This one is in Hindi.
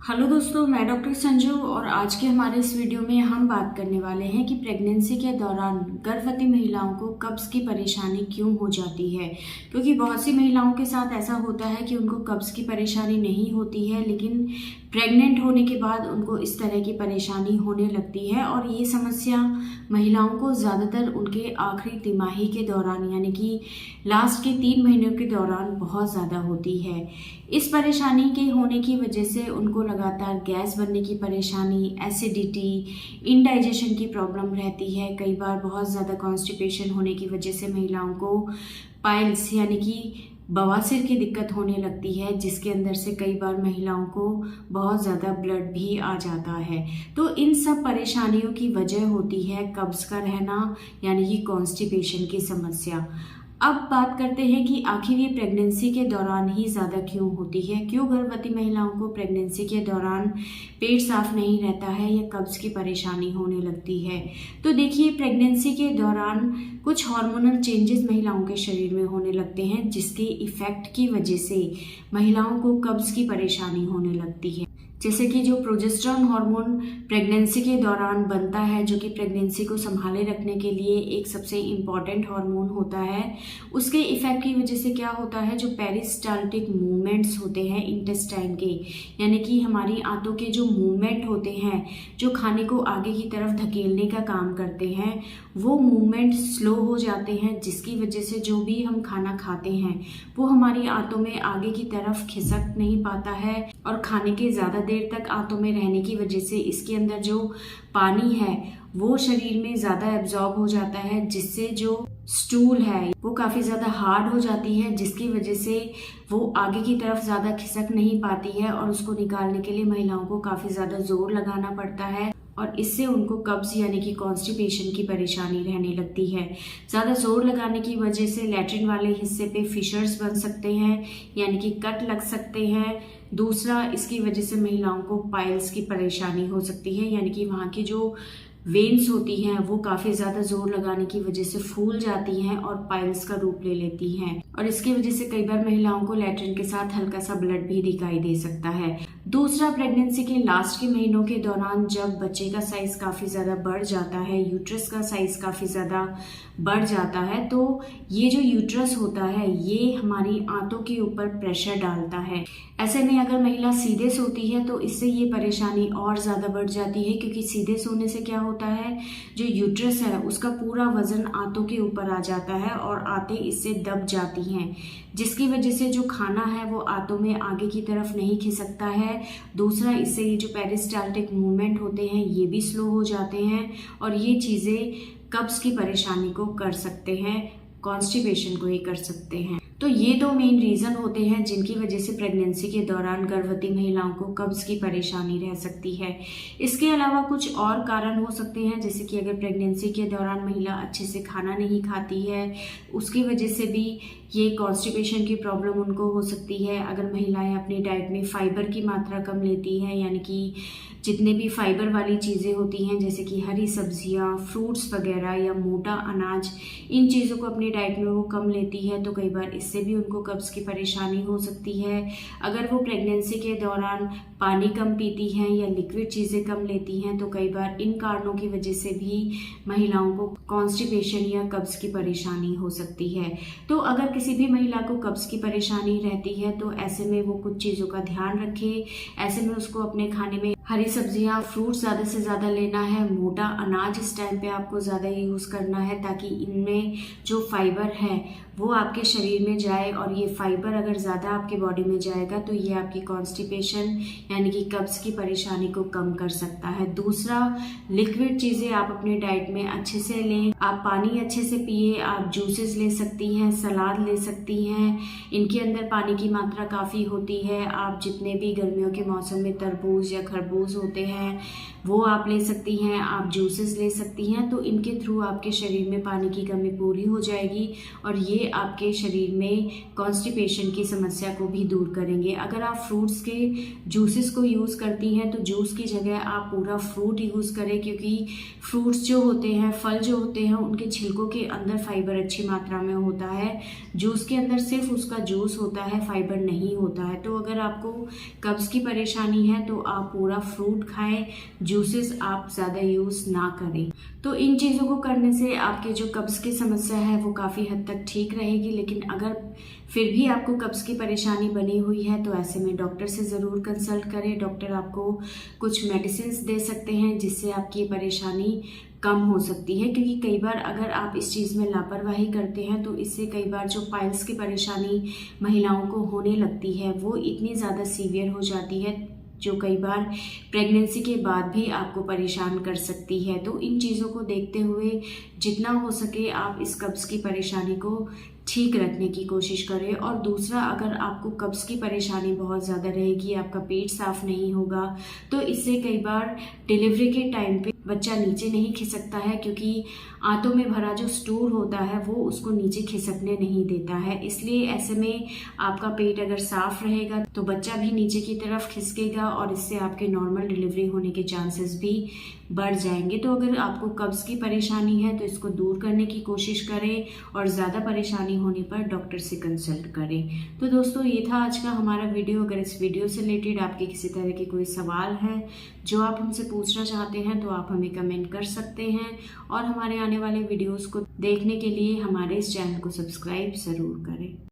हेलो दोस्तों, मैं डॉक्टर संजू और आज के हमारे इस वीडियो में हम बात करने वाले हैं कि प्रेगनेंसी के दौरान गर्भवती महिलाओं को कब्ज़ की परेशानी क्यों हो जाती है। क्योंकि बहुत सी महिलाओं के साथ ऐसा होता है कि उनको कब्ज़ की परेशानी नहीं होती है, लेकिन प्रेग्नेंट होने के बाद उनको इस तरह की परेशानी होने लगती है और ये समस्या महिलाओं को ज़्यादातर उनके आखिरी तिमाही के दौरान यानी कि लास्ट के 3 महीनों के दौरान बहुत ज़्यादा होती है। इस परेशानी के होने की वजह से उनको लगातार गैस बनने की परेशानी, एसिडिटी, इंडाइजेशन की प्रॉब्लम रहती है। कई बार बहुत ज़्यादा कॉन्स्टिपेशन होने की वजह से महिलाओं को पाइल्स यानी कि बवासीर की दिक्कत होने लगती है, जिसके अंदर से कई बार महिलाओं को बहुत ज़्यादा ब्लड भी आ जाता है। तो इन सब परेशानियों की वजह होती है कब्ज़ का रहना यानी कि कॉन्स्टिपेशन की समस्या। अब बात करते हैं कि आखिर ये प्रेगनेंसी के दौरान ही ज़्यादा क्यों होती है। क्यों गर्भवती महिलाओं को प्रेगनेंसी के दौरान पेट साफ नहीं रहता है या कब्ज़ की परेशानी होने लगती है। तो देखिए, प्रेगनेंसी के दौरान कुछ हार्मोनल चेंजेस महिलाओं के शरीर में होने लगते हैं, जिसके इफ़ेक्ट की वजह से महिलाओं को कब्ज़ की परेशानी होने लगती है। जैसे कि जो प्रोजेस्टेरॉन हार्मोन प्रेगनेंसी के दौरान बनता है, जो कि प्रेगनेंसी को संभाले रखने के लिए एक सबसे इम्पॉर्टेंट हार्मोन होता है, उसके इफेक्ट की वजह से क्या होता है, जो पेरिस्टाल्टिक मूवमेंट्स होते हैं इंटेस्टाइन के, यानी कि हमारी आंतों के जो मूवमेंट होते हैं, जो खाने को आगे की तरफ धकेलने का काम करते हैं, वो मूवमेंट स्लो हो जाते हैं, जिसकी वजह से जो भी हम खाना खाते हैं वो हमारी आंतों में आगे की तरफ खिसक नहीं पाता है और खाने के ज़्यादा देर तक आंतों में रहने की वजह से इसके अंदर जो पानी है वो शरीर में ज़्यादा एब्जॉर्ब हो जाता है, जिससे जो स्टूल है वो काफ़ी ज़्यादा हार्ड हो जाती है, जिसकी वजह से वो आगे की तरफ ज़्यादा खिसक नहीं पाती है और उसको निकालने के लिए महिलाओं को काफ़ी ज़्यादा जोर लगाना पड़ता है और इससे उनको कब्ज़ यानी कि कॉन्स्टिपेशन की परेशानी रहने लगती है। ज़्यादा जोर लगाने की वजह से लैट्रिन वाले हिस्से पे फिशर्स बन सकते हैं यानी कि कट लग सकते हैं। दूसरा, इसकी वजह से महिलाओं को पाइल्स की परेशानी हो सकती है, यानी कि वहाँ की जो वेन्स होती हैं वो काफ़ी ज़्यादा जोर लगाने की वजह से फूल जाती हैं और पाइल्स का रूप ले लेती हैं और इसकी वजह से कई बार महिलाओं को लैट्रिन के साथ हल्का सा ब्लड भी दिखाई दे सकता है। दूसरा, प्रेगनेंसी के लास्ट के महीनों के दौरान जब बच्चे का साइज काफ़ी ज़्यादा बढ़ जाता है, यूट्रस का साइज काफ़ी ज़्यादा बढ़ जाता है, तो ये जो यूट्रस होता है ये हमारी आंतों के ऊपर प्रेशर डालता है। ऐसे में अगर महिला सीधे सोती है तो इससे ये परेशानी और ज़्यादा बढ़ जाती है, क्योंकि सीधे सोने से क्या होता है, जो यूट्रस है उसका पूरा वजन आंतों के ऊपर आ जाता है और आंतें इससे दब जाती हैं, जिसकी वजह से जो खाना है वो आंतों में आगे की तरफ नहीं खिसकता है। दूसरा, इससे ये जो पेरिस्टाल्टिक मूवमेंट होते हैं ये भी स्लो हो जाते हैं और ये चीज़ें कब्ज़ की परेशानी को कर सकते हैं, कॉन्स्टिपेशन को ही कर सकते हैं। तो ये 2 मेन रीज़न होते हैं जिनकी वजह से प्रेगनेंसी के दौरान गर्भवती महिलाओं को कब्ज़ की परेशानी रह सकती है। इसके अलावा कुछ और कारण हो सकते हैं, जैसे कि अगर प्रेगनेंसी के दौरान महिला अच्छे से खाना नहीं खाती है, उसकी वजह से भी ये कॉन्स्टिपेशन की प्रॉब्लम उनको हो सकती है। अगर महिलाएं अपनी डाइट में फाइबर की मात्रा कम लेती हैं, यानी कि जितने भी फाइबर वाली चीज़ें होती हैं जैसे कि हरी सब्जियां, फ्रूट्स वगैरह या मोटा अनाज, इन चीज़ों को अपनी डाइट में वो कम लेती है, तो कई बार इससे भी उनको कब्ज़ की परेशानी हो सकती है। अगर वो प्रेगनेंसी के दौरान पानी कम पीती हैं या लिक्विड चीज़ें कम लेती हैं, तो कई बार इन कारणों की वजह से भी महिलाओं को कॉन्स्टिपेशन या कब्ज़ की परेशानी हो सकती है। तो अगर किसी भी महिला को कब्ज़ की परेशानी रहती है तो ऐसे में वो कुछ चीज़ों का ध्यान रखे। ऐसे में उसको अपने खाने में हरी सब्जियां, फ्रूट्स ज़्यादा से ज़्यादा लेना है, मोटा अनाज इस टाइम पे आपको ज़्यादा यूज़ करना है, ताकि इनमें जो फाइबर है वो आपके शरीर में जाए और ये फाइबर अगर ज़्यादा आपके बॉडी में जाएगा तो ये आपकी कॉन्स्टिपेशन यानी कि कब्ज़ की परेशानी को कम कर सकता है। दूसरा, लिक्विड चीज़ें आप अपने डाइट में अच्छे से लें, आप पानी अच्छे से पिए, आप जूसेस ले सकती हैं, सलाद ले सकती हैं, इनके अंदर पानी की मात्रा काफ़ी होती है। आप जितने भी गर्मियों के मौसम में तरबूज या खरबूज होते हैं वो आप ले सकती हैं, आप जूसेस ले सकती हैं, तो इनके थ्रू आपके शरीर में पानी की कमी पूरी हो जाएगी और ये आपके शरीर में में कॉन्स्टिपेशन की समस्या को भी दूर करेंगे। अगर आप फ्रूट्स के जूसेस को यूज़ करती हैं तो जूस की जगह आप पूरा फ्रूट यूज़ करें, क्योंकि फ्रूट्स जो होते हैं, फल जो होते हैं, उनके छिलकों के अंदर फाइबर अच्छी मात्रा में होता है। जूस के अंदर सिर्फ उसका जूस होता है, फाइबर नहीं होता है। तो अगर आपको कब्ज़ की परेशानी है तो आप पूरा फ्रूट खाएं, जूसेस आप ज़्यादा यूज़ ना करें। तो इन चीज़ों को करने से आपके जो कब्ज़ की समस्या है वो काफ़ी हद तक ठीक रहेगी। लेकिन अगर फिर भी आपको कब्ज़ की परेशानी बनी हुई है तो ऐसे में डॉक्टर से ज़रूर कंसल्ट करें। डॉक्टर आपको कुछ मेडिसिन्स दे सकते हैं जिससे आपकी ये परेशानी कम हो सकती है, क्योंकि कई बार अगर आप इस चीज़ में लापरवाही करते हैं तो इससे कई बार जो पाइल्स की परेशानी महिलाओं को होने लगती है वो इतनी ज़्यादा सीवियर हो जाती है जो कई बार प्रेगनेंसी के बाद भी आपको परेशान कर सकती है। तो इन चीज़ों को देखते हुए जितना हो सके आप इस कब्ज़ की परेशानी को ठीक रखने की कोशिश करें। और दूसरा, अगर आपको कब्ज़ की परेशानी बहुत ज़्यादा रहेगी, आपका पेट साफ नहीं होगा, तो इससे कई बार डिलीवरी के टाइम पे बच्चा नीचे नहीं खिसकता है, क्योंकि आंतों में भरा जो स्टूल होता है वो उसको नीचे खिसकने नहीं देता है। इसलिए ऐसे में आपका पेट अगर साफ रहेगा तो बच्चा भी नीचे की तरफ खिसकेगा और इससे आपके नॉर्मल डिलीवरी होने के चांसेस भी बढ़ जाएंगे। तो अगर आपको कब्ज़ की परेशानी है तो इसको दूर करने की कोशिश करें और ज़्यादा परेशानी होने पर डॉक्टर से कंसल्ट करें। तो दोस्तों, ये था आज का हमारा वीडियो। अगर इस वीडियो से रिलेटेड आपके किसी तरह के कोई सवाल है जो आप हमसे पूछना चाहते हैं तो आप हमें कमेंट कर सकते हैं, और हमारे आने वाले वीडियोस को देखने के लिए हमारे इस चैनल को सब्सक्राइब ज़रूर करें।